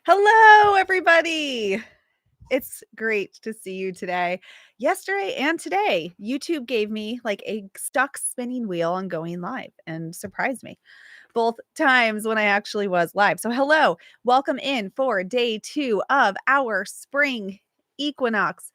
Hello, everybody. It's great to see you today. Yesterday and today, YouTube gave me like a stuck spinning wheel on going live and surprised me both times when I actually was live. So, hello, welcome in for day 2 of our spring equinox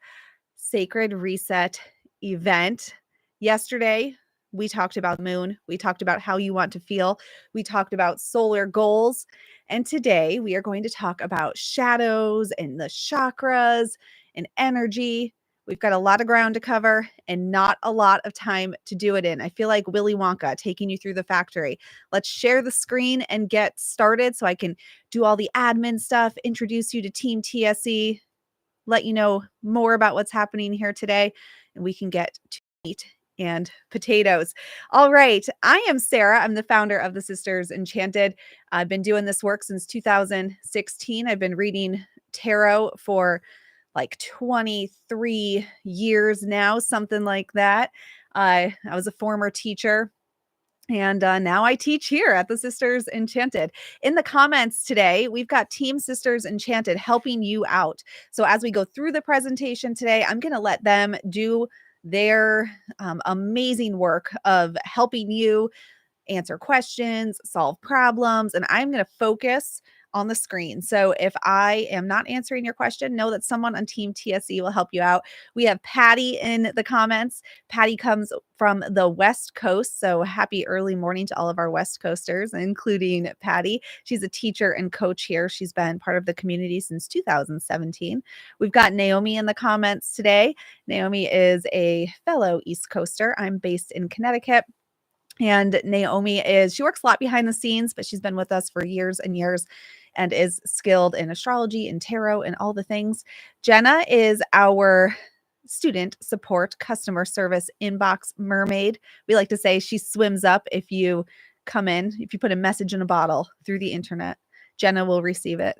sacred reset event. Yesterday, we talked about the moon. We talked about how you want to feel. We talked about solar goals. And today we are going to talk about shadows and the chakras and energy. We've got a lot of ground to cover and not a lot of time to do it in. I feel like Willy Wonka taking you through the factory. Let's share the screen and get started so I can do all the admin stuff, introduce you to Team TSE, let you know more about what's happening here today, and we can get to meat and potatoes. All right. I am Sarah. I'm the founder of the Sisters Enchanted. I've been doing this work since 2016. I've been reading tarot for like 23 years now, something like that. I was a former teacher. And now I teach here at the Sisters Enchanted. In the comments today, we've got Team Sisters Enchanted helping you out. So as we go through the presentation today, I'm going to let them do their amazing work of helping you answer questions, solve problems, and I'm going to focus on the screen. So if I am not answering your question, know that someone on Team TSE will help you out. We have Patty in the comments. Patty comes from the West Coast. So happy early morning to all of our West Coasters, including Patty. She's a teacher and coach here. She's been part of the community since 2017. We've got Naomi in the comments today. Naomi is a fellow East Coaster. I'm based in Connecticut. And Naomi she works a lot behind the scenes, but she's been with us for years and years and is skilled in astrology and tarot and all the things. Jenna is our student support customer service inbox mermaid. We like to say she swims up if you come in, if you put a message in a bottle through the internet. Jenna will receive it.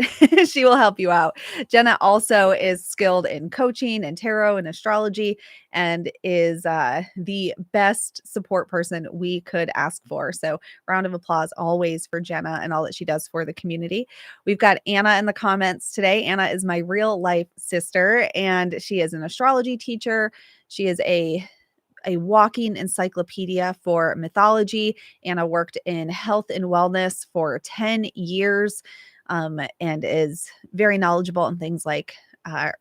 She will help you out. Jenna also is skilled in coaching and tarot and astrology and is the best support person we could ask for. So round of applause always for Jenna and all that she does for the community. We've got Anna in the comments today. Anna is my real life sister, and she is an astrology teacher. She is a walking encyclopedia for mythology. Anna worked in health and wellness for 10 years and is very knowledgeable on things like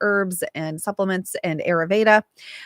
herbs and supplements and Ayurveda.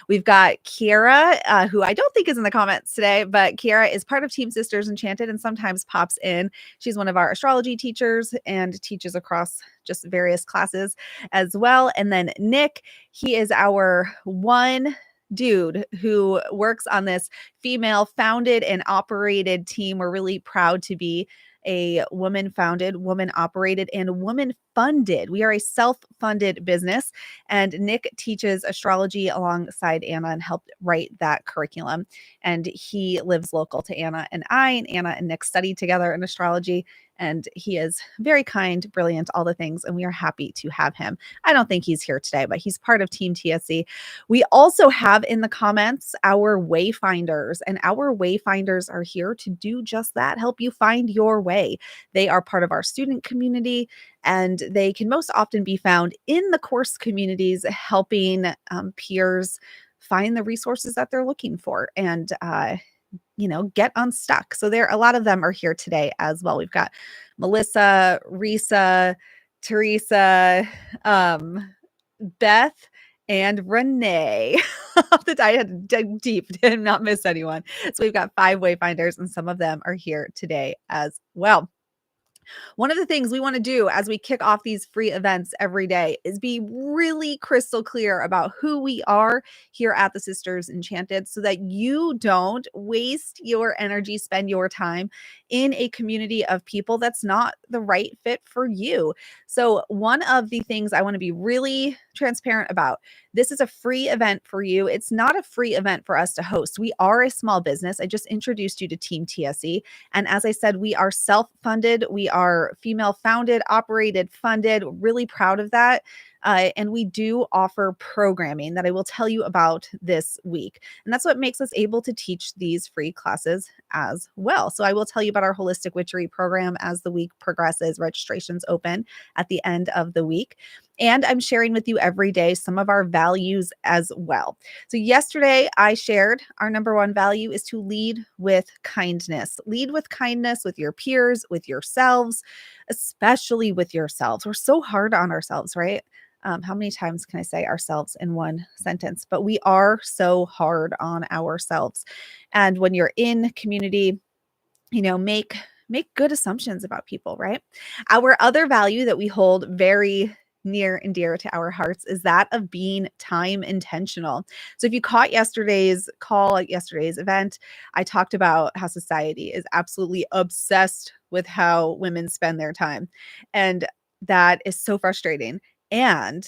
We've got Kiara, who I don't think is in the comments today, but Kiara is part of Team Sisters Enchanted and sometimes pops in. She's one of our astrology teachers and teaches across just various classes as well. And then Nick, he is our one dude who works on this female founded and operated team. We're really proud to be a woman founded, woman operated, and woman funded. We are a self-funded business, and Nick teaches astrology alongside Anna and helped write that curriculum. And he lives local to Anna and I, and Anna and Nick studied together in astrology. And he is very kind, brilliant, all the things. And we are happy to have him. I don't think he's here today, but he's part of Team TSE. We also have in the comments our wayfinders, and our wayfinders are here to do just that, help you find your way. They are part of our student community, and they can most often be found in the course communities, helping peers find the resources that they're looking for and get unstuck. So a lot of them are here today as well. We've got Melissa, Risa, Teresa, Beth, and Renee. I had to dig deep, did not miss anyone. So we've got 5 wayfinders, and some of them are here today as well. One of the things we want to do as we kick off these free events every day is be really crystal clear about who we are here at the Sisters Enchanted so that you don't waste your energy, spend your time in a community of people that's not the right fit for you. So one of the things I want to be really transparent about, this is a free event for you. It's not a free event for us to host. We are a small business. I just introduced you to Team TSE. And as I said, we are self-funded. We are female founded, operated, funded, really proud of that. And we do offer programming that I will tell you about this week. And that's what makes us able to teach these free classes as well. So I will tell you about our holistic witchery program as the week progresses. Registrations open at the end of the week. And I'm sharing with you every day some of our values as well. So, yesterday I shared our number one value is to lead with kindness. Lead with kindness with your peers, with yourselves, especially with yourselves. We're so hard on ourselves, right? How many times can I say ourselves in one sentence? But we are so hard on ourselves. And when you're in community, make good assumptions about people, right? Our other value that we hold very near and dear to our hearts is that of being time intentional. So if you caught yesterday's call, yesterday's event, I talked about how society is absolutely obsessed with how women spend their time. And that is so frustrating. And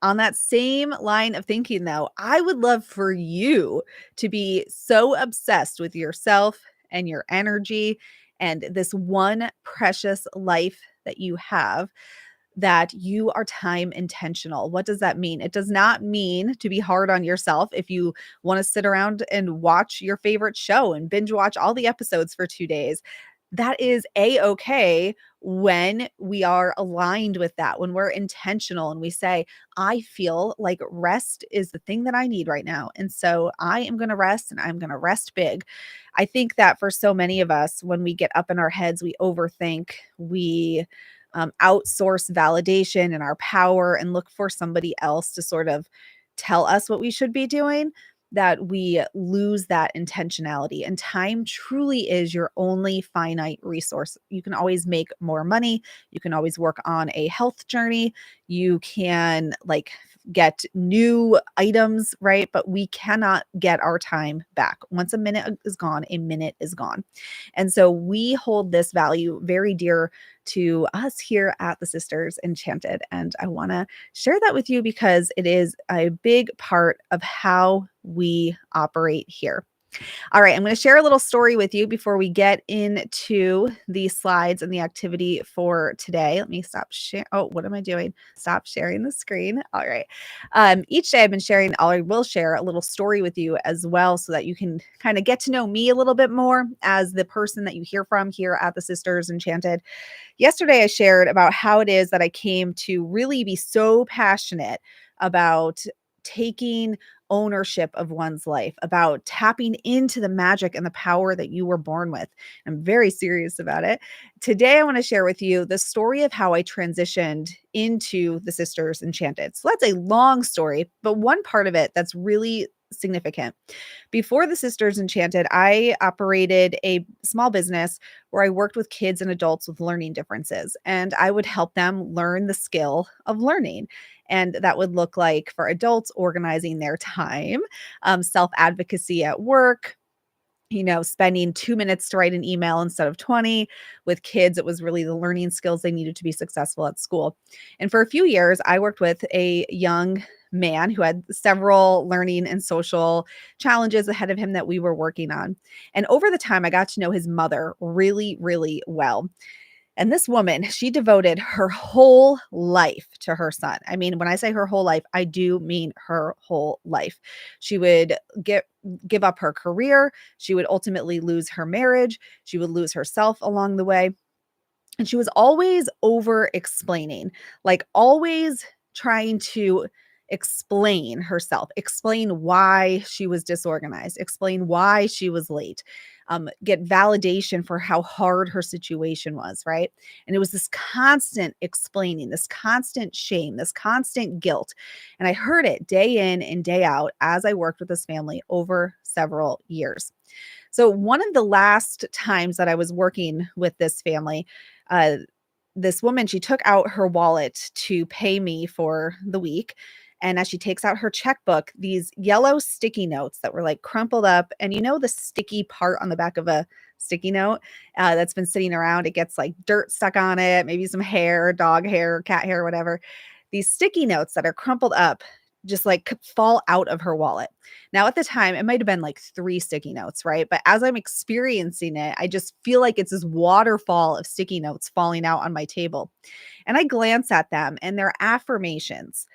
on that same line of thinking, though, I would love for you to be so obsessed with yourself and your energy and this one precious life that you have that you are time intentional. What does that mean? It does not mean to be hard on yourself if you want to sit around and watch your favorite show and binge watch all the episodes for 2 days. That is a-okay when we are aligned with that, when we're intentional and we say, I feel like rest is the thing that I need right now. And so I am going to rest and I'm going to rest big. I think that for so many of us, when we get up in our heads, we overthink, we outsource validation and our power and look for somebody else to sort of tell us what we should be doing, that we lose that intentionality. And time truly is your only finite resource. You can always make more money. You can always work on a health journey. You can get new items, right? But we cannot get our time back. Once a minute is gone, a minute is gone. And so we hold this value very dear to us here at the Sisters Enchanted. And I want to share that with you because it is a big part of how we operate here. All right, I'm going to share a little story with you before we get into the slides and the activity for today. Let me stop sharing. Oh, what am I doing? Stop sharing the screen. All right. Each day I've been sharing, I will share a little story with you as well so that you can kind of get to know me a little bit more as the person that you hear from here at the Sisters Enchanted. Yesterday, I shared about how it is that I came to really be so passionate about taking ownership of one's life, about tapping into the magic and the power that you were born with. I'm very serious about it. Today, I want to share with you the story of how I transitioned into the Sisters Enchanted. So that's a long story, but one part of it that's really significant. Before the Sisters Enchanted, I operated a small business where I worked with kids and adults with learning differences, and I would help them learn the skill of learning. And that would look like for adults, organizing their time, self advocacy at work, spending 2 minutes to write an email instead of 20. With kids, it was really the learning skills they needed to be successful at school. And for a few years, I worked with a young man who had several learning and social challenges ahead of him that we were working on. And over the time, I got to know his mother really, really well. And this woman, she devoted her whole life to her son. I mean, when I say her whole life, I do mean her whole life. She would give up her career. She would ultimately lose her marriage. She would lose herself along the way. And she was always over explaining, like always trying to explain herself, explain why she was disorganized, explain why she was late, get validation for how hard her situation was, right? And it was this constant explaining, this constant shame, this constant guilt. And I heard it day in and day out as I worked with this family over several years. So one of the last times that I was working with this family, uh, this woman, she took out her wallet to pay me for the week. And as she takes out her checkbook, these yellow sticky notes that were like crumpled up. And the sticky part on the back of a sticky note that's been sitting around, it gets like dirt stuck on it, maybe some hair, dog hair, cat hair, whatever. These sticky notes that are crumpled up. just like fall out of her wallet. Now, at the time, it might have been like 3 sticky notes, right? But as I'm experiencing it, I just feel like it's this waterfall of sticky notes falling out on my table. And I glance at them and they're affirmations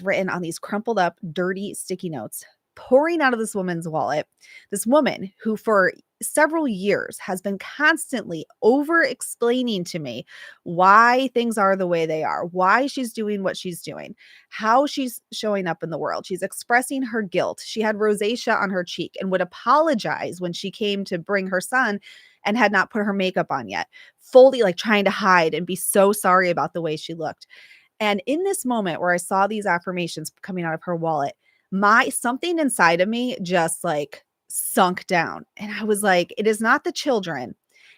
written on these crumpled up, dirty sticky notes pouring out of this woman's wallet. This woman who, for several years, has been constantly over explaining to me why things are the way they are, why she's doing what she's doing, how she's showing up in the world. She's expressing her guilt. She had rosacea on her cheek and would apologize when she came to bring her son and had not put her makeup on yet, fully like trying to hide and be so sorry about the way she looked. And in this moment where I saw these affirmations coming out of her wallet, my something inside of me just like sunk down. And I was like, it is not the children.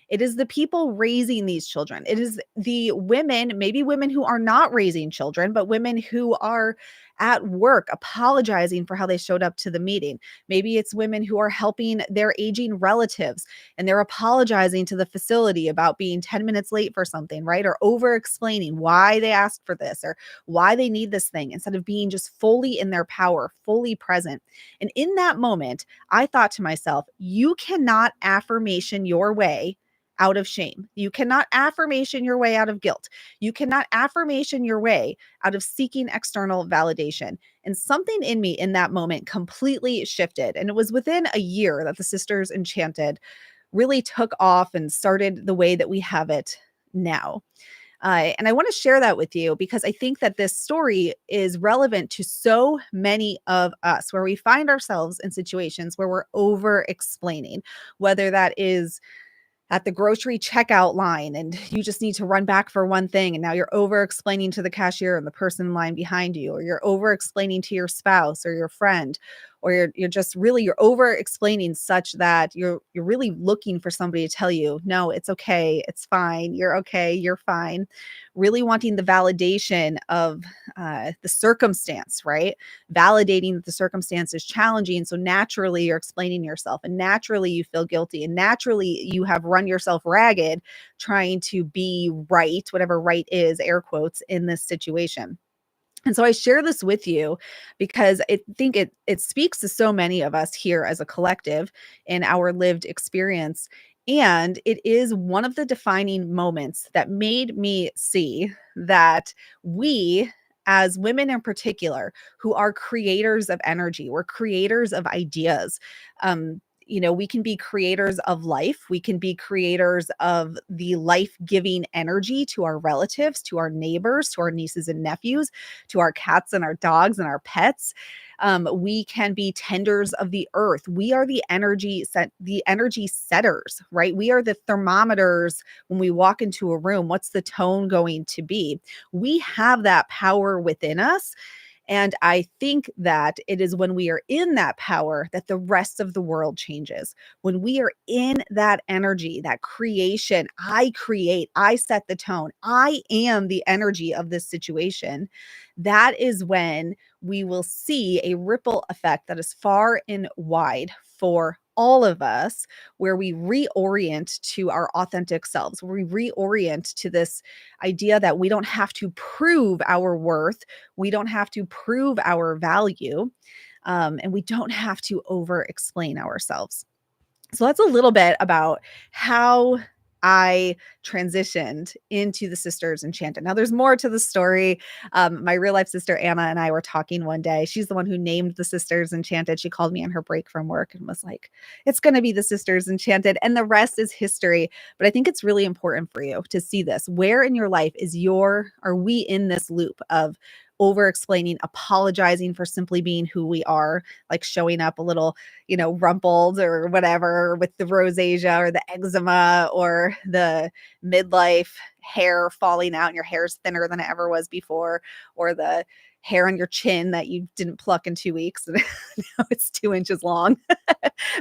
It is the people raising these children. It is the women, maybe women who are not raising children, but women who are at work apologizing for how they showed up to the meeting. Maybe it's women who are helping their aging relatives and they're apologizing to the facility about being 10 minutes late for something, right? Or over explaining why they asked for this or why they need this thing instead of being just fully in their power, fully present. And in that moment, I thought to myself, you cannot affirmation your way out of shame. You cannot affirmation your way out of guilt. You cannot affirmation your way out of seeking external validation. And something in me in that moment completely shifted. And it was within a year that the Sisters Enchanted really took off and started the way that we have it now. And I want to share that with you because I think that this story is relevant to so many of us where we find ourselves in situations where we're over explaining, whether that is at the grocery checkout line and you just need to run back for one thing and now you're over explaining to the cashier and the person in line behind you, or you're over explaining to your spouse or your friend, or you're over explaining such that you're really looking for somebody to tell you, no, it's okay, it's fine, you're okay, you're fine. Really wanting the validation of the circumstance, right? Validating that the circumstance is challenging. So naturally you're explaining yourself and naturally you feel guilty and naturally you have run yourself ragged trying to be right, whatever right is, air quotes, in this situation. And so I share this with you because I think it speaks to so many of us here as a collective in our lived experience. And it is one of the defining moments that made me see that we, as women in particular, who are creators of energy, we're creators of ideas. We can be creators of life. We can be creators of the life giving energy to our relatives, to our neighbors, to our nieces and nephews, to our cats and our dogs and our pets. We can be tenders of the earth. We are the energy setters, right? We are the thermometers when we walk into a room. What's the tone going to be? We have that power within us. And I think that it is when we are in that power that the rest of the world changes. When we are in that energy, that creation, I create, I set the tone, I am the energy of this situation. That is when we will see a ripple effect that is far and wide for all of us, where we reorient to our authentic selves, where we reorient to this idea that we don't have to prove our worth, we don't have to prove our value, and we don't have to over explain ourselves. So that's a little bit about how I transitioned into the Sisters Enchanted. Now, there's more to the story. My real life sister Anna and I were talking one day. She's the one who named the Sisters Enchanted. She called me on her break from work and was like, "It's going to be the Sisters Enchanted," and the rest is history. But I think it's really important for you to see this. Where in your life are we in this loop of over explaining, apologizing for simply being who we are, like showing up a little rumpled or whatever with the rosacea or the eczema or the midlife hair falling out and your hair's thinner than it ever was before, or the hair on your chin that you didn't pluck in 2 weeks and now it's 2 inches long.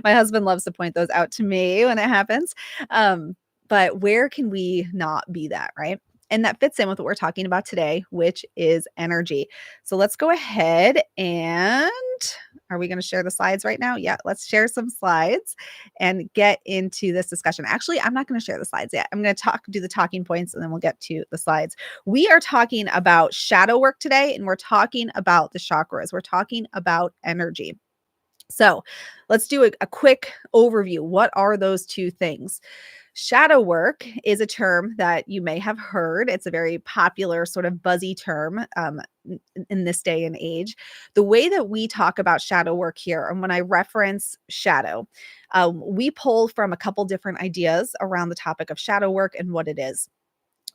My husband loves to point those out to me when it happens. But where can we not be that, right? And that fits in with what we're talking about today, which is energy. So let's go ahead and are we going to share the slides right now? Yeah, let's share some slides and get into this discussion. Actually, I'm not going to share the slides yet. I'm going to do the talking points and then we'll get to the slides. We are talking about shadow work today, and we're talking about the chakras. We're talking about energy. So let's do a quick overview. What are those two things? Shadow work is a term that you may have heard. It's a very popular, sort of buzzy term in this day and age. The way that we talk about shadow work here, and when I reference shadow, we pull from a couple different ideas around the topic of shadow work and what it is.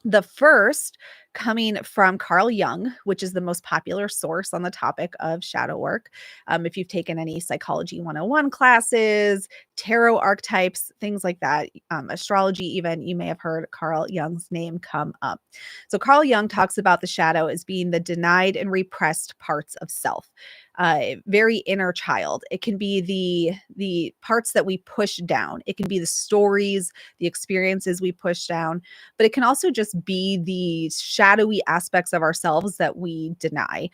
The first coming from Carl Jung, which is the most popular source on the topic of shadow work. If you've taken any Psychology 101 classes, tarot archetypes, things like that, astrology even, you may have heard Carl Jung's name come up. So Carl Jung talks about the shadow as being the denied and repressed parts of self. Very inner child. It can be the parts that we push down. It can be the stories, the experiences we push down, but it can also just be the shadowy aspects of ourselves that we deny.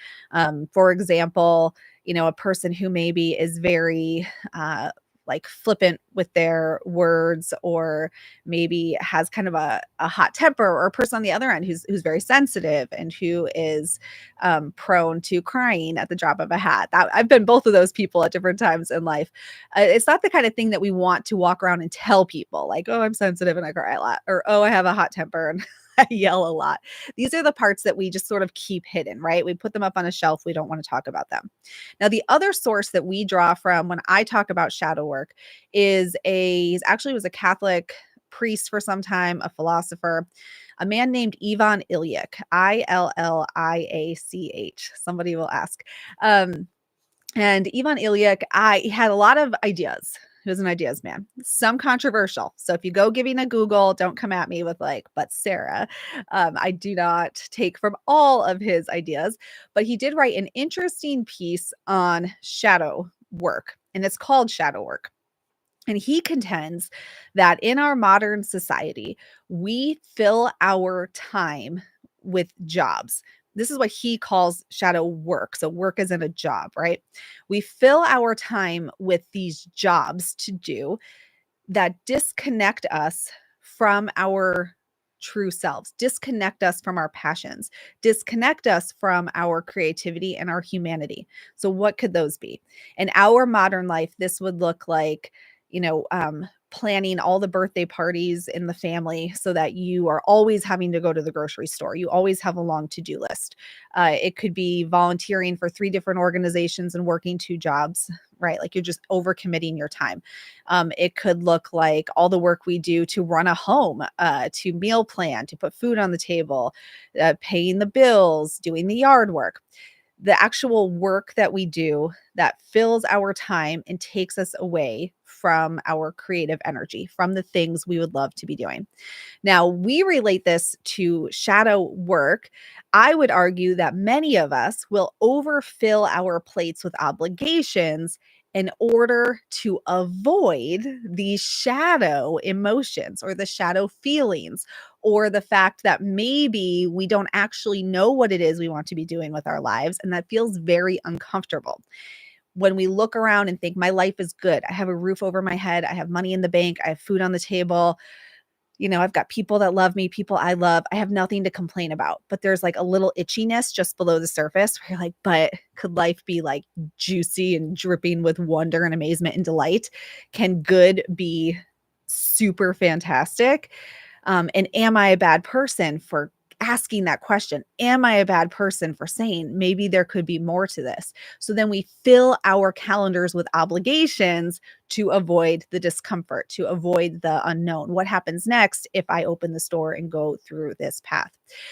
For example, a person who maybe is very like flippant with their words, or maybe has kind of a hot temper, or a person on the other end who's very sensitive and who is prone to crying at the drop of a hat. I've been both of those people at different times in life. It's not the kind of thing that we want to walk around and tell people, like, oh, I'm sensitive and I cry a lot, or oh, I have a hot temper and I yell a lot. These are the parts that we just sort of keep hidden, right? We put them up on a shelf. We don't want to talk about them. Now, the other source that we draw from when I talk about shadow work is was a Catholic priest for some time, a philosopher, a man named Ivan Illich, Illiach. Somebody will ask. And Ivan Illich, he had a lot of ideas. He was an ideas man, some controversial. So if you go giving a Google, don't come at me with like, but Sarah, I do not take from all of his ideas, but he did write an interesting piece on shadow work, and it's called Shadow Work. And he contends that in our modern society, we fill our time with jobs. This is what he calls shadow work. So, work isn't a job, right? We fill our time with these jobs to do that disconnect us from our true selves, disconnect us from our passions, disconnect us from our creativity and our humanity. So, what could those be? In our modern life, this would look like, planning all the birthday parties in the family so that you are always having to go to the grocery store. You always have a long to-do list. It could be volunteering for 3 different organizations and working 2 jobs, right? Like you're just overcommitting your time. It could look like all the work we do to run a home, to meal plan, to put food on the table, paying the bills, doing the yard work. The actual work that we do that fills our time and takes us away from our creative energy, from the things we would love to be doing. Now, we relate this to shadow work. I would argue that many of us will overfill our plates with obligations in order to avoid the shadow emotions or the shadow feelings, or the fact that maybe we don't actually know what it is we want to be doing with our lives. And that feels very uncomfortable. When we look around and think, my life is good, I have a roof over my head, I have money in the bank, I have food on the table, I've got people that love me, people I love. I have nothing to complain about. But there's like a little itchiness just below the surface where you're like, but could life be like juicy and dripping with wonder and amazement and delight? Can good be super fantastic? And am I a bad person for asking that question? Am I a bad person for saying maybe there could be more to this? So then we fill our calendars with obligations to avoid the discomfort, to avoid the unknown. What happens next if I open the store and go through this path?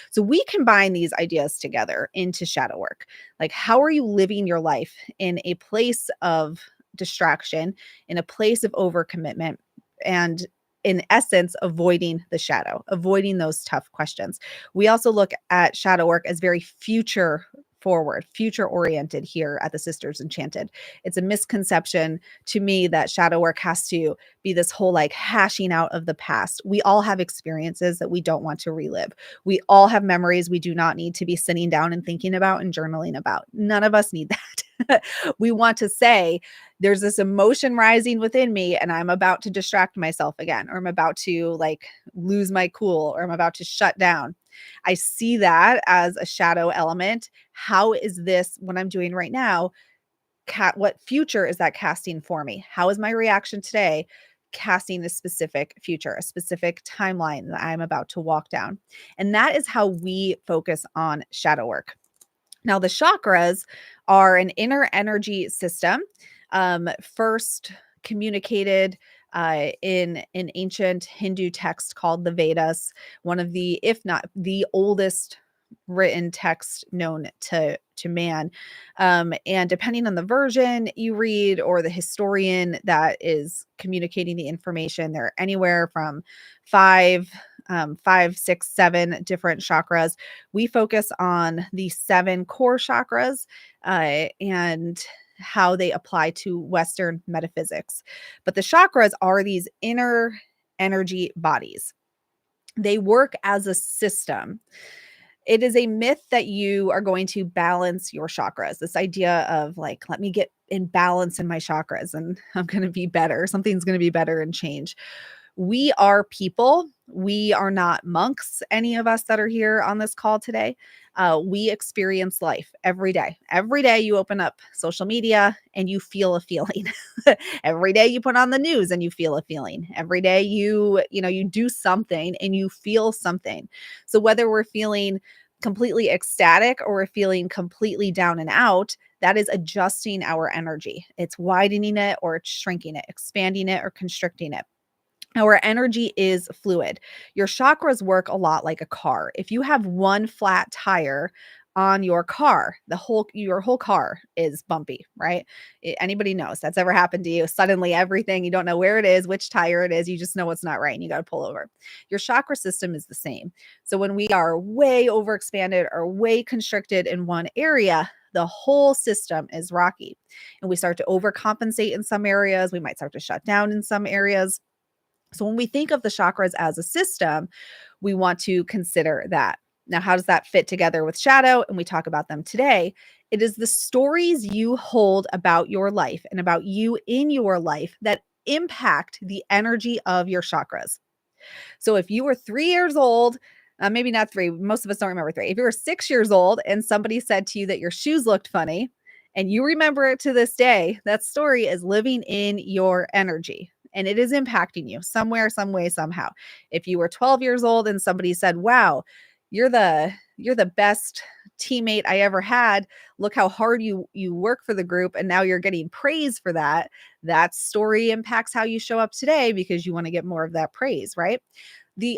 So we combine these ideas together into shadow work. Like, how are you living your life in a place of distraction, in a place of overcommitment, and in essence, avoiding the shadow, avoiding those tough questions. We also look at shadow work as very future forward, future oriented here at the Sisters Enchanted. It's a misconception to me that shadow work has to be this whole like hashing out of the past. We all have experiences that we don't want to relive. We all have memories we do not need to be sitting down and thinking about and journaling about. None of us need that. We want to say, there's this emotion rising within me and I'm about to distract myself again, or I'm about to like lose my cool, or I'm about to shut down. I see that as a shadow element. How is this, what I'm doing right now, what future is that casting for me? How is my reaction today casting a specific future, a specific timeline that I'm about to walk down? And that is how we focus on shadow work. Now, the chakras are an inner energy system, first communicated in an ancient Hindu text called the Vedas, one of the, if not the oldest written text known to man. And depending on the version you read or the historian that is communicating the information, they're anywhere from five, six, seven different chakras. We focus on the seven core chakras and how they apply to Western metaphysics. But the chakras are these inner energy bodies. They work as a system. It is a myth that you are going to balance your chakras. This idea of like, let me get in balance in my chakras and I'm going to be better. Something's going to be better and change. We are people. We are not monks, any of us that are here on this call today. We experience life every day. Every day you open up social media and you feel a feeling. Every day you put on the news and you feel a feeling. Every day you do something and you feel something. So whether we're feeling completely ecstatic or we're feeling completely down and out, that is adjusting our energy. It's widening it or it's shrinking it, expanding it or constricting it. Our energy is fluid. Your chakras work a lot like a car. If you have one flat tire on your car, your whole car is bumpy, right? Anybody knows that's ever happened to you. Suddenly everything, you don't know where it is, which tire it is, you just know it's not right and you got to pull over. Your chakra system is the same. So when we are way overexpanded or way constricted in one area, the whole system is rocky. And we start to overcompensate in some areas, we might start to shut down in some areas. So when we think of the chakras as a system, we want to consider that. Now, how does that fit together with shadow? And we talk about them today. It is the stories you hold about your life and about you in your life that impact the energy of your chakras. So if you were 3 years old, maybe not three, most of us don't remember three. If you were 6 years old and somebody said to you that your shoes looked funny and you remember it to this day, that story is living in your energy and it is impacting you somewhere, some way, somehow. If you were 12 years old and somebody said, wow, you're the best teammate I ever had. Look how hard you work for the group and now you're getting praise for that. That story impacts how you show up today because you want to get more of that praise, right?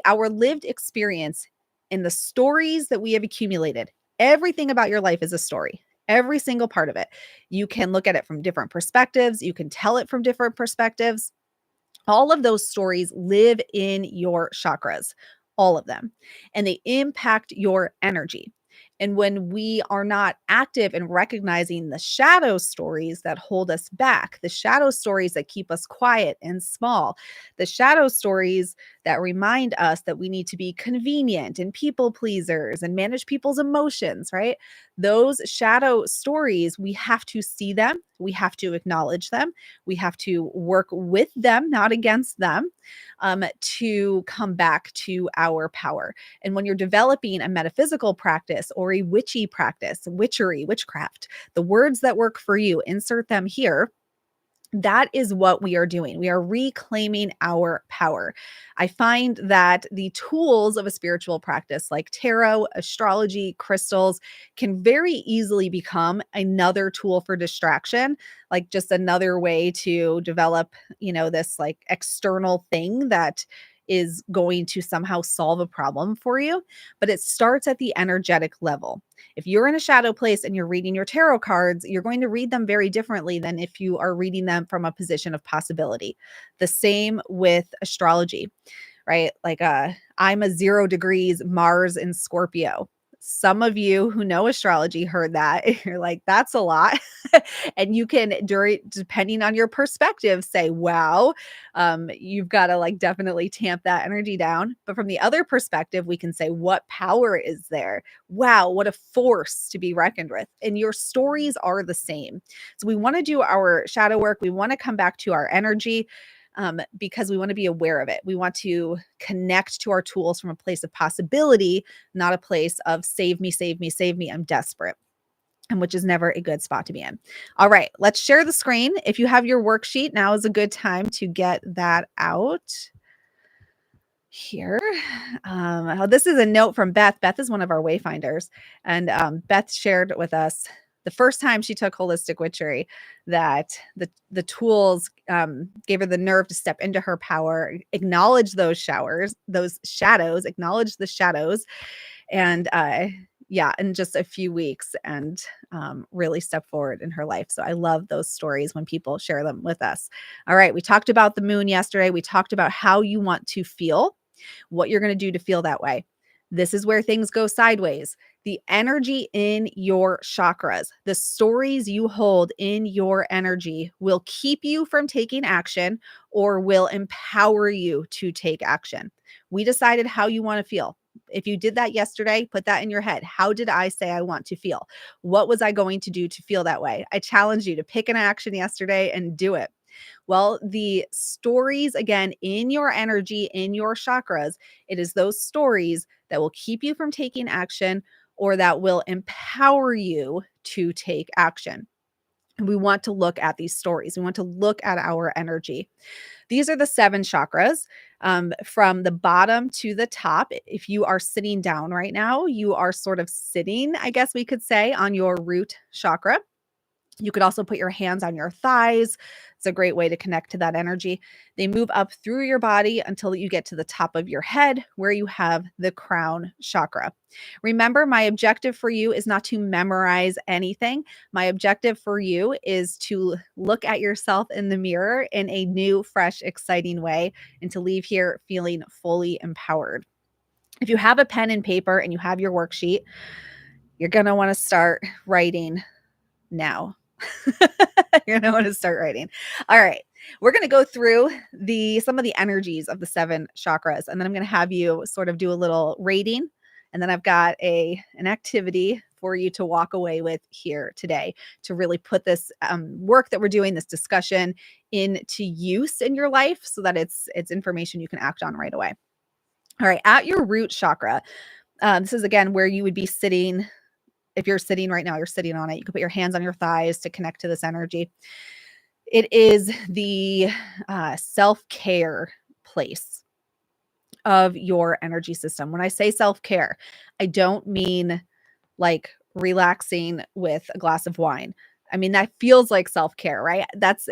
Our lived experience and the stories that we have accumulated. Everything about your life is a story. Every single part of it. You can look at it from different perspectives. You can tell it from different perspectives. All of those stories live in your chakras, all of them, and they impact your energy. And when we are not active in recognizing the shadow stories that hold us back, the shadow stories that keep us quiet and small, the shadow stories that remind us that we need to be convenient and people pleasers and manage people's emotions, right? Those shadow stories, we have to see them, we have to acknowledge them, we have to work with them, not against them, to come back to our power. And when you're developing a metaphysical practice or a witchy practice, witchery, witchcraft, the words that work for you, insert them here. That is what we are doing. We are reclaiming our power. I find that the tools of a spiritual practice like tarot, astrology, crystals can very easily become another tool for distraction, like just another way to develop, this like external thing that is going to somehow solve a problem for you. But it starts at the energetic level. If you're in a shadow place and you're reading your tarot cards, you're going to read them very differently than if you are reading them from a position of possibility. The same with astrology, right? Like I'm a 0 degrees Mars in Scorpio. Some of you who know astrology heard that. You're like, that's a lot. And you can, depending on your perspective, say, wow, you've got to like definitely tamp that energy down. But from the other perspective, we can say, what power is there? Wow, what a force to be reckoned with. And your stories are the same. So we want to do our shadow work. We want to come back to our energy, because we want to be aware of it. We want to connect to our tools from a place of possibility, not a place of save me, save me, save me. I'm desperate. And which is never a good spot to be in. All right, let's share the screen. If you have your worksheet, now is a good time to get that out here. This is a note from Beth. Beth is one of our wayfinders. And Beth shared with us the first time she took holistic witchery that the tools gave her the nerve to step into her power, acknowledge those shadows, acknowledge the shadows, and yeah, in just a few weeks, and really step forward in her life. So I love those stories when people share them with us. All right, we talked about the moon yesterday. We talked about how you want to feel, what you're going to do to feel that way. This is where things go sideways. The energy in your chakras, the stories you hold in your energy will keep you from taking action or will empower you to take action. We decided how you want to feel. If you did that yesterday, put that in your head. How did I say I want to feel? What was I going to do to feel that way? I challenge you to pick an action yesterday and do it. Well, the stories, again, in your energy, in your chakras, it is those stories that will keep you from taking action or that will empower you to take action. And we want to look at these stories. We want to look at our energy. These are the 7 chakras, from the bottom to the top. If you are sitting down right now, you are sort of sitting, I guess we could say, on your root chakra. You could also put your hands on your thighs. It's a great way to connect to that energy. They move up through your body until you get to the top of your head where you have the crown chakra. Remember, my objective for you is not to memorize anything. My objective for you is to look at yourself in the mirror in a new, fresh, exciting way and to leave here feeling fully empowered. If you have a pen and paper and you have your worksheet, you're going to want to start writing now. You're going to want to start writing. All right. We're going to go through some of the energies of the 7 chakras, and then I'm going to have you sort of do a little rating. And then I've got an activity for you to walk away with here today to really put this work that we're doing, this discussion, into use in your life so that it's information you can act on right away. All right. At your root chakra, this is again where you would be sitting. If you're sitting right now, you're sitting on it. You can put your hands on your thighs to connect to this energy. It is the self-care place of your energy system. When I say self-care, I don't mean like relaxing with a glass of wine. I mean, that feels like self-care, right? That's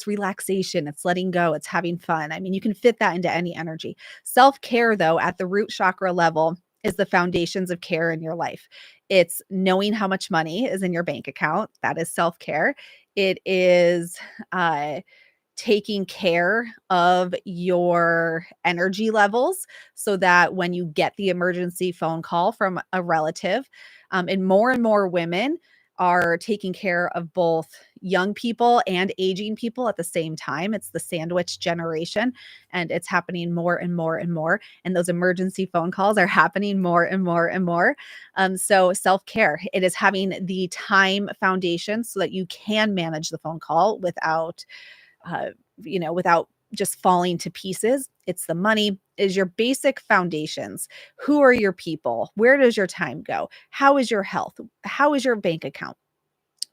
relaxation. It's letting go. It's having fun. I mean, you can fit that into any energy. Self-care, though, at the root chakra level is the foundations of care in your life. It's knowing how much money is in your bank account. That is self-care. It is taking care of your energy levels so that when you get the emergency phone call from a relative, and more women are taking care of both young people and aging people at the same time. It's the sandwich generation, and it's happening more and more and more. And those emergency phone calls are happening more and more and more. So self-care, it is having the time foundation so that you can manage the phone call without without just falling to pieces. It's the money, is your basic foundations. Who are your people? Where does your time go? How is your health? How is your bank account?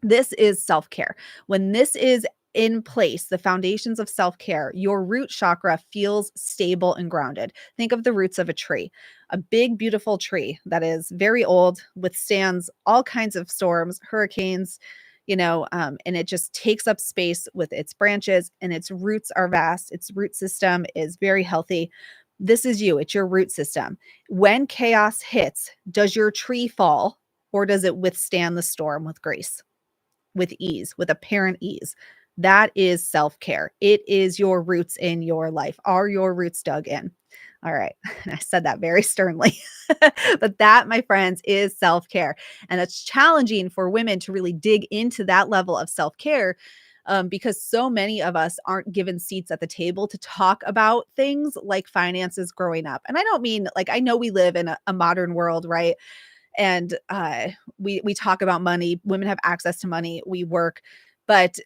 This is self-care. When this is in place, the foundations of self-care, your root chakra feels stable and grounded. Think of the roots of a tree, a big, beautiful tree that is very old, withstands all kinds of storms, hurricanes, and it just takes up space with its branches, and its roots are vast. Its root system is very healthy. This is you. It's your root system. When chaos hits, does your tree fall or does it withstand the storm with grace, with ease, with apparent ease? That is self-care. It is your roots in your life. Are your roots dug in? All right. I said that very sternly. But that, my friends, is self-care. And it's challenging for women to really dig into that level of self-care, because so many of us aren't given seats at the table to talk about things like finances growing up. And I don't mean like, I know we live in a modern world, right? And we talk about money. Women have access to money. We work, but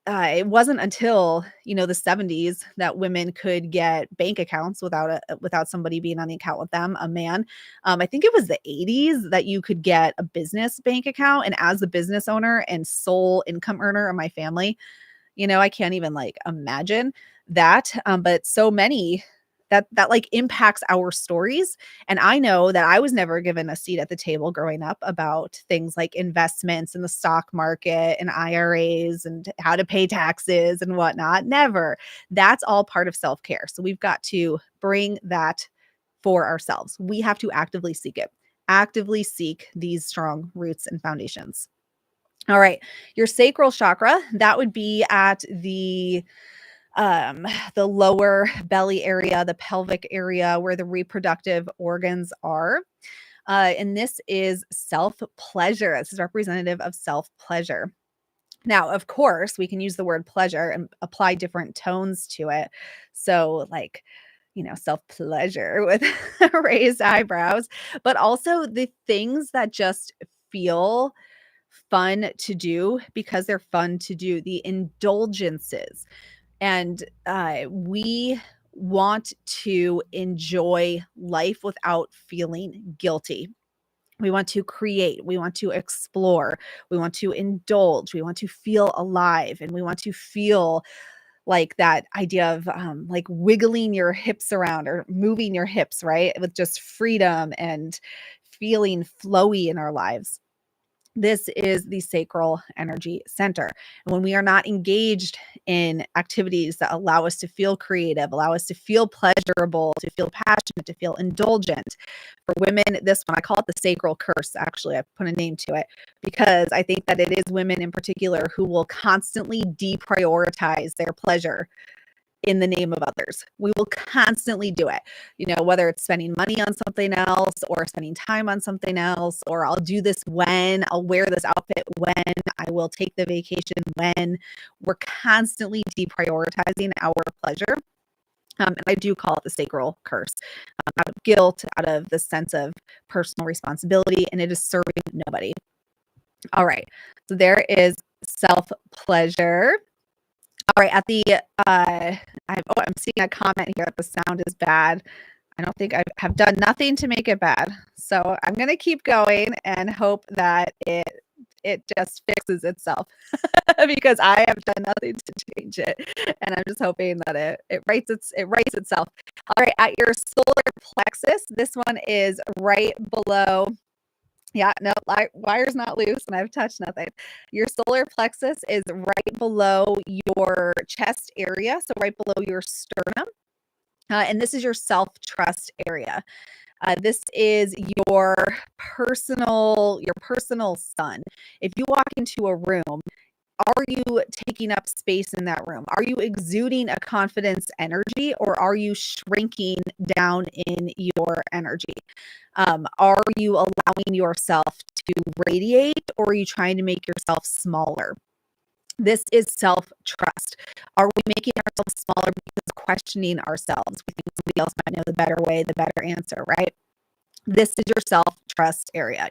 it wasn't until the 70s that women could get bank accounts without somebody being on the account with them, a man. I think it was the 80s that you could get a business bank account, and as the business owner and sole income earner of my family, I can't even like imagine that. But so many that like impacts our stories. And I know that I was never given a seat at the table growing up about things like investments in the stock market and IRAs and how to pay taxes and whatnot. Never. That's all part of self-care. So we've got to bring that for ourselves. We have to actively seek it. Actively seek these strong roots and foundations. All right. Your sacral chakra, that would be at the lower belly area, the pelvic area where the reproductive organs are. And this is self-pleasure. This is representative of self-pleasure. Now, of course, we can use the word pleasure and apply different tones to it. So, like, self-pleasure with raised eyebrows, but also the things that just feel fun to do because they're fun to do, the indulgences. And we want to enjoy life without feeling guilty. We want to create, we want to explore, we want to indulge, we want to feel alive, and we want to feel like that idea of like wiggling your hips around or moving your hips, right? With just freedom and feeling flowy in our lives. This is the sacral energy center. And when we are not engaged in activities that allow us to feel creative, allow us to feel pleasurable, to feel passionate, to feel indulgent, for women, this one, I call it the sacral curse. Actually, I've put a name to it because I think that it is women in particular who will constantly deprioritize their pleasure in the name of others. We will constantly do it, whether it's spending money on something else or spending time on something else, or I'll do this when, I'll wear this outfit when, I will take the vacation when. We're constantly deprioritizing our pleasure. And I do call it the sacral curse, out of guilt, out of the sense of personal responsibility, and it is serving nobody. All right. So there is self-pleasure. All right, at the I'm seeing a comment here that the sound is bad. I don't think I have done nothing to make it bad. So I'm going to keep going and hope that it just fixes itself because I have done nothing to change it. And I'm just hoping that it writes itself. All right, at your solar plexus, this one is right below. Yeah, no, wire's not loose and I've touched nothing. Your solar plexus is right below your chest area, so right below your sternum. And this is your self-trust area. This is your personal sun. If you walk into a room, are you taking up space in that room? Are you exuding a confidence energy, or are you shrinking down in your energy? Are you allowing yourself to radiate, or are you trying to make yourself smaller? This is self-trust. Are we making ourselves smaller because we're questioning ourselves? We think somebody else might know the better way, the better answer, right? This is your self-trust area,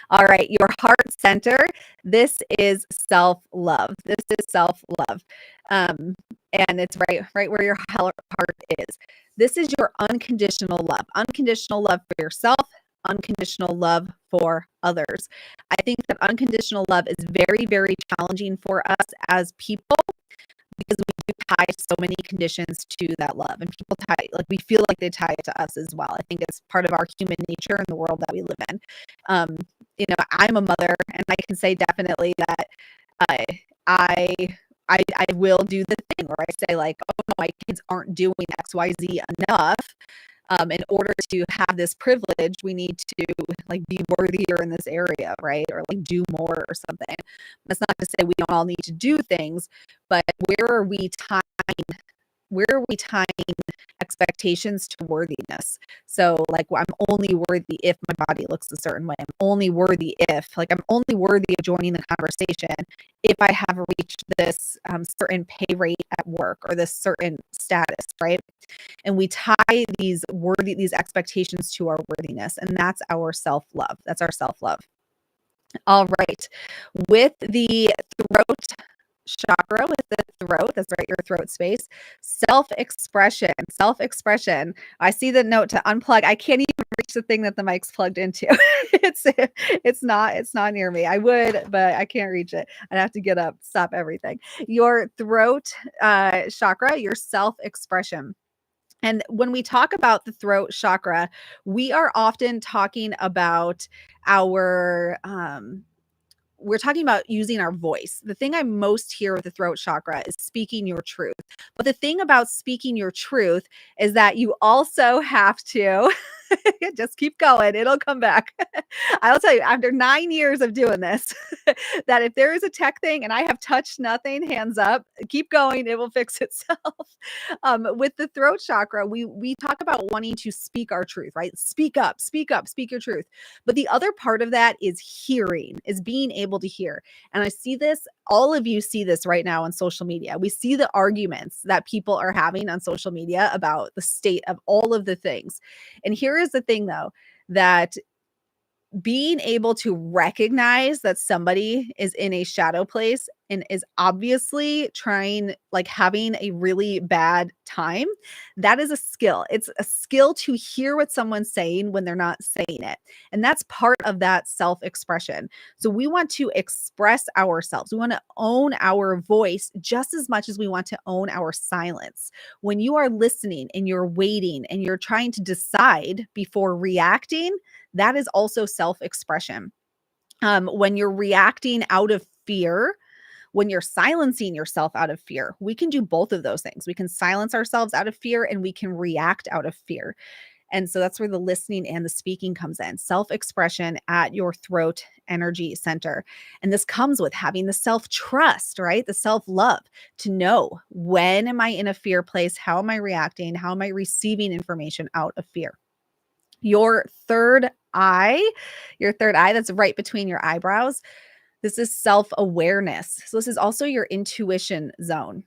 All right, your heart center. This is self-love. And it's right where your heart is. This is your unconditional love. Unconditional love for yourself, unconditional love for others. I think that unconditional love is very, very challenging for us as people because we do tie so many conditions to that love, and people we feel like they tie it to us as well. I think it's part of our human nature in the world that we live in. I'm a mother, and I can say definitely that I will do the thing where I say like, oh, no, my kids aren't doing X, Y, Z enough. In order to have this privilege, we need to like be worthier in this area, right? Or like do more or something. That's not to say we don't all need to do things, but where are we tying where are we tying expectations to worthiness? So like, well, I'm only worthy if my body looks a certain way. I'm only worthy if, like, I'm only worthy of joining the conversation if I have reached this certain pay rate at work or this certain status, right? And we tie these expectations to our worthiness, and that's our self-love. That's our self-love. All right. With the throat chakra, with the throat, that's right, your throat space, self-expression, self-expression. I see the note to unplug. I can't even reach the thing that the mic's plugged into. It's not near me. I would, but I can't reach it. I'd have to get up, stop everything. Your throat chakra, your self-expression. And when we talk about the throat chakra, we are often talking about our we're talking about using our voice. The thing I most hear with the throat chakra is speaking your truth. But the thing about speaking your truth is that you also have to just keep going. It'll come back. I'll tell you, after 9 years of doing this, that if there is a tech thing and I have touched nothing, hands up, keep going. It will fix itself. With the throat chakra, we talk about wanting to speak our truth, right? Speak up, speak your truth. But the other part of that is hearing, is being able to hear. And I see this, all of you see this right now on social media. We see the arguments that people are having on social media about the state of all of the things. And here is the thing, though, that being able to recognize that somebody is in a shadow place and is obviously trying, like, having a really bad time, that is a skill. It's a skill to hear what someone's saying when they're not saying it. And that's part of that self-expression. So we want to express ourselves. We want to own our voice just as much as we want to own our silence. When you are listening and you're waiting and you're trying to decide before reacting, that is also self-expression. When you're reacting out of fear, when you're silencing yourself out of fear, we can do both of those things. We can silence ourselves out of fear and we can react out of fear. And so that's where the listening and the speaking comes in. Self-expression at your throat energy center. And this comes with having the self-trust, right? The self-love to know, when am I in a fear place? How am I reacting? How am I receiving information out of fear? Your third eye, that's right between your eyebrows. This is self-awareness. So this is also your intuition zone.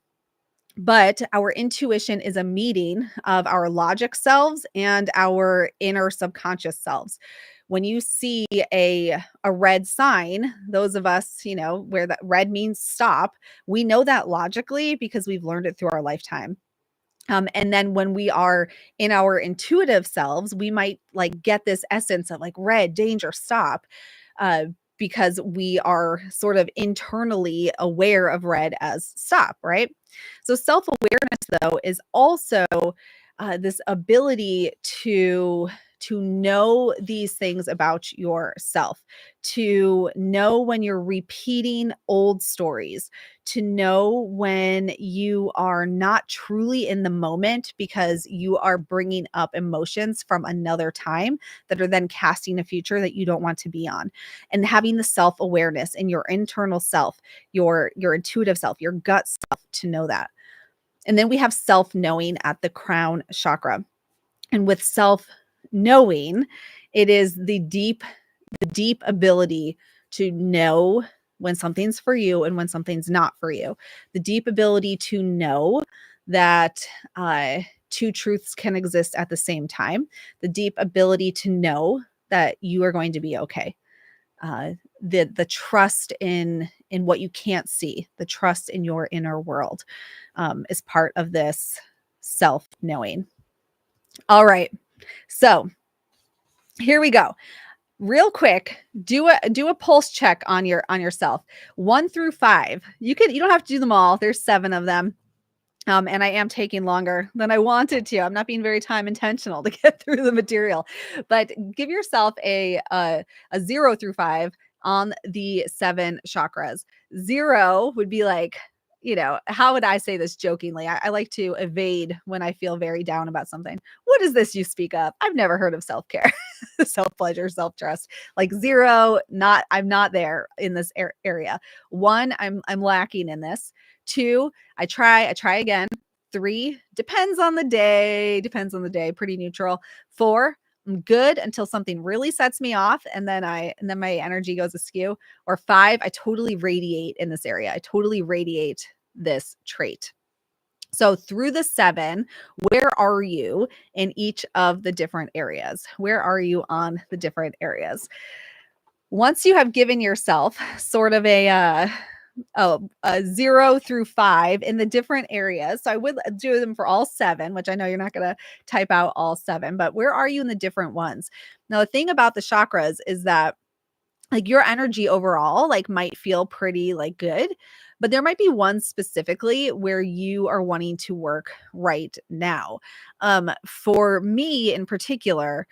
But our intuition is a meeting of our logic selves and our inner subconscious selves. When you see a red sign, those of us, where that red means stop, we know that logically because we've learned it through our lifetime. And then when we are in our intuitive selves, we might like get this essence of like red, danger, stop, uh, because we are sort of internally aware of red as stop, right? So self-awareness, though, is also this ability to know these things about yourself, to know when you're repeating old stories, to know when you are not truly in the moment because you are bringing up emotions from another time that are then casting a future that you don't want to be on. And having the self-awareness in your internal self, your intuitive self, your gut self, to know that. And then we have self-knowing at the crown chakra. And with self-knowing, it is the deep ability to know when something's for you and when something's not for you. The deep ability to know that two truths can exist at the same time. The deep ability to know that you are going to be okay. The trust in what you can't see, the trust in your inner world, is part of this self-knowing. All right. So here we go. Real quick, do a pulse check on yourself. 1 through 5. You don't have to do them all. There's 7 of them. And I am taking longer than I wanted to. I'm not being very time intentional to get through the material, but give yourself a 0 through 5 on the 7 chakras. 0 would be like, how would I say this jokingly? I like to evade when I feel very down about something. What is this you speak of? I've never heard of self-care, self-pleasure, self-trust. Like 0, I'm not there in this area. 1, I'm lacking in this. 2, I try again. 3, depends on the day, pretty neutral. 4, I'm good until something really sets me off and then my energy goes askew. Or 5, I totally radiate in this area. I totally radiate this trait. So through the 7, where are you in each of the different areas? Where are you on the different areas? Once you have given yourself sort of a 0 through 5 in the different areas. So I would do them for all 7, which I know you're not going to type out all 7, but where are you in the different ones? Now, the thing about the chakras is that like your energy overall like might feel pretty like good, but there might be one specifically where you are wanting to work right now. For me in particular,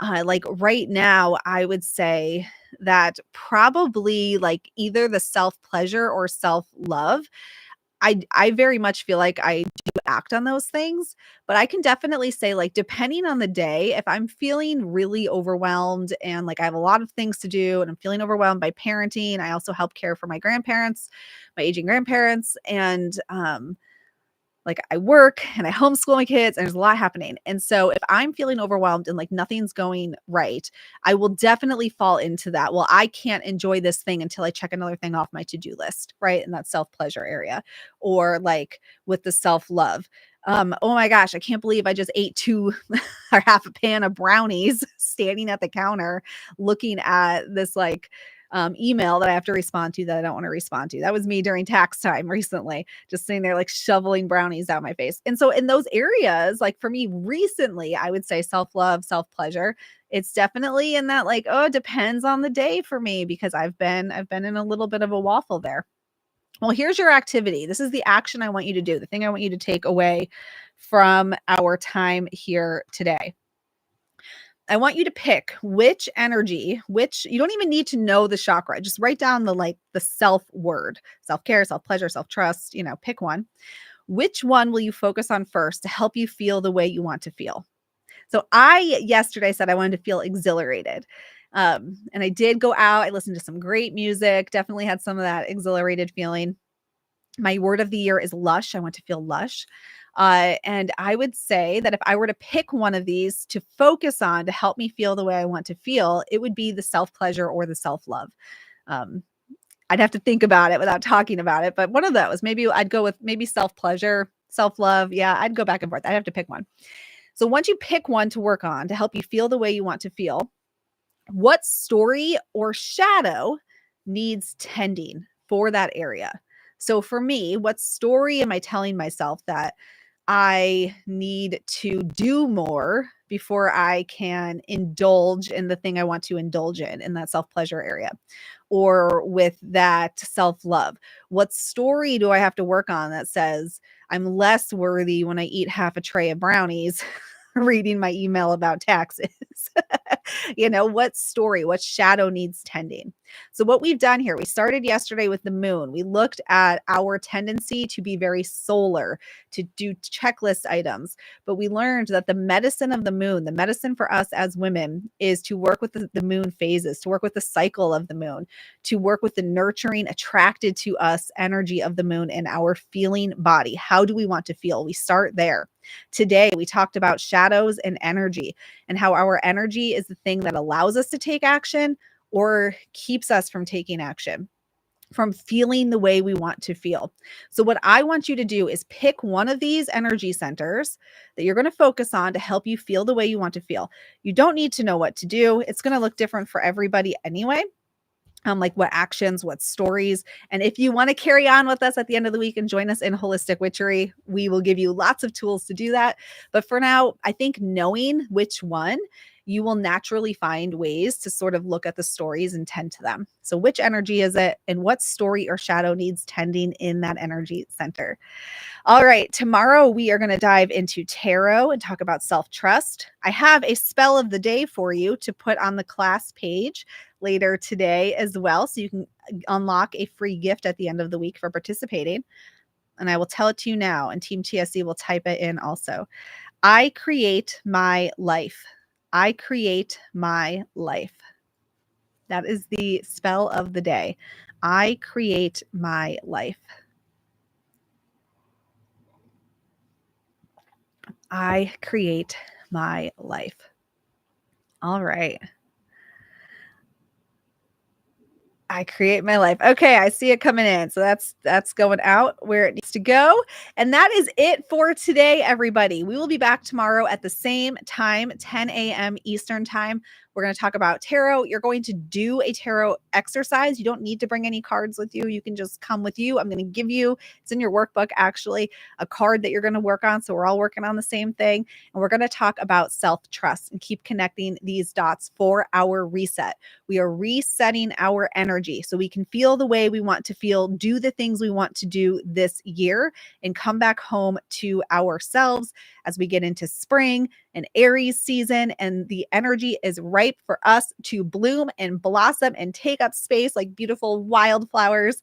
like right now, I would say that probably like either the self pleasure or self love. I very much feel like I do act on those things, but I can definitely say, like, depending on the day, if I'm feeling really overwhelmed and like I have a lot of things to do and I'm feeling overwhelmed by parenting, I also help care for my grandparents, my aging grandparents, and like I work and I homeschool my kids and there's a lot happening. And so if I'm feeling overwhelmed and like nothing's going right, I will definitely fall into that. Well, I can't enjoy this thing until I check another thing off my to-do list, right? In that self-pleasure area. Or like with the self-love. Oh my gosh, I can't believe I just ate 2 or half a pan of brownies standing at the counter looking at this like email that I have to respond to that I don't want to respond to. That was me during tax time recently, just sitting there like shoveling brownies down my face. And so in those areas, like for me recently, I would say self-love, self-pleasure. It's definitely in that like, oh, it depends on the day for me because I've been in a little bit of a waffle there. Well, here's your activity. This is the action I want you to do, the thing I want you to take away from our time here today. I want you to pick which energy, which you don't even need to know the chakra. Just write down the like the self word, self-care, self-pleasure, self-trust, pick one. Which one will you focus on first to help you feel the way you want to feel? So I yesterday said I wanted to feel exhilarated. And I did go out. I listened to some great music, definitely had some of that exhilarated feeling. My word of the year is lush. I want to feel lush. And I would say that if I were to pick one of these to focus on to help me feel the way I want to feel, it would be the self pleasure or the self love. Um, I'd have to think about it without talking about it, but one of those, maybe I'd go with maybe self pleasure, self love. Yeah, I'd go back and forth. I'd have to pick one. So once you pick one to work on to help you feel the way you want to feel, what story or shadow needs tending for that area? So for me, what story am I telling myself that I need to do more before I can indulge in the thing I want to indulge in that self pleasure area? Or with that self love? What story do I have to work on that says I'm less worthy when I eat half a tray of brownies reading my email about taxes? What story, what shadow needs tending? So, what we've done here, we started yesterday with the moon. We looked at our tendency to be very solar, to do checklist items, but we learned that the medicine of the moon, the medicine for us as women, is to work with the moon phases, to work with the cycle of the moon, to work with the nurturing, attracted to us energy of the moon in our feeling body. How do we want to feel? We start there. Today, we talked about shadows and energy and how our energy is the thing that allows us to take action or keeps us from taking action, from feeling the way we want to feel. So, what I want you to do is pick one of these energy centers that you're going to focus on to help you feel the way you want to feel. You don't need to know what to do, it's going to look different for everybody anyway. Like what actions, what stories. And if you want to carry on with us at the end of the week and join us in Holistic Witchery, we will give you lots of tools to do that. But for now, I think knowing which one, you will naturally find ways to sort of look at the stories and tend to them. So, which energy is it, and what story or shadow needs tending in that energy center? All right, tomorrow we are going to dive into tarot and talk about self-trust. I have a spell of the day for you to put on the class page later today as well, so you can unlock a free gift at the end of the week for participating. And I will tell it to you now, and Team TSC will type it in also. I create my life. I create my life. That is the spell of the day. I create my life. I create my life. All right. I create my life. Okay, I see it coming in. So that's going out where it needs to go. And that is it for today, everybody. We will be back tomorrow at the same time, 10 a.m. Eastern time. We're going to talk about tarot. You're going to do a tarot exercise. You don't need to bring any cards with you. You can just come with you. I'm going to give you, it's in your workbook actually, a card that you're going to work on. So we're all working on the same thing. And we're going to talk about self-trust and keep connecting these dots for our reset. We are resetting our energy so we can feel the way we want to feel, do the things we want to do this year, and come back home to ourselves as we get into spring and Aries season. And the energy is ripe for us to bloom and blossom and take up space like beautiful wildflowers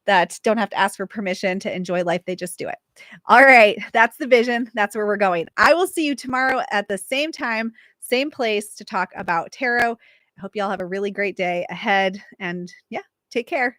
that don't have to ask for permission to enjoy life. They just do it. All right. That's the vision. That's where we're going. I will see you tomorrow at the same time, same place to talk about tarot. I hope y'all have a really great day ahead. And yeah, take care.